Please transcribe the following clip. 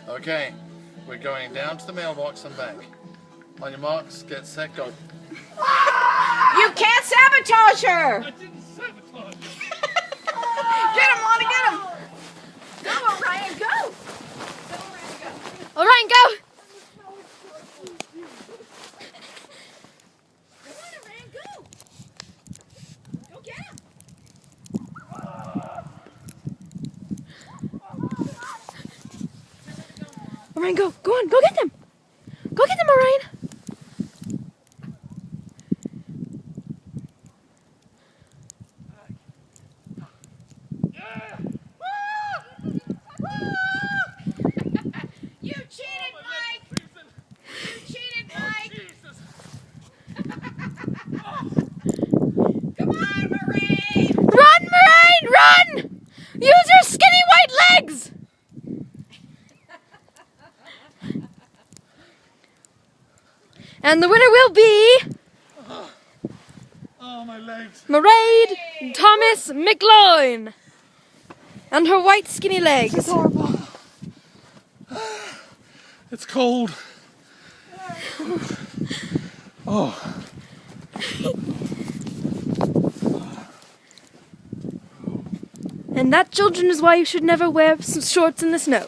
Okay, we're going down to the mailbox and back. On your marks, get set, go. You can't sabotage her! I didn't sabotage. Get him, Lonnie, get him! Go, Orion, go! Orion, go! Come on, Orion, go! Go get him! Orion, go! Go on, go get them! Go get them, Orion! You cheated, Mike! You cheated, Mike! Come on, Marie! Run, Moraine, run! Use your skinny white legs! And the winner will be Oh, my legs. Mairead Thomas McLoyne. And her white skinny legs. It's horrible. It's cold. Oh. And that, children, is why you should never wear shorts in the snow.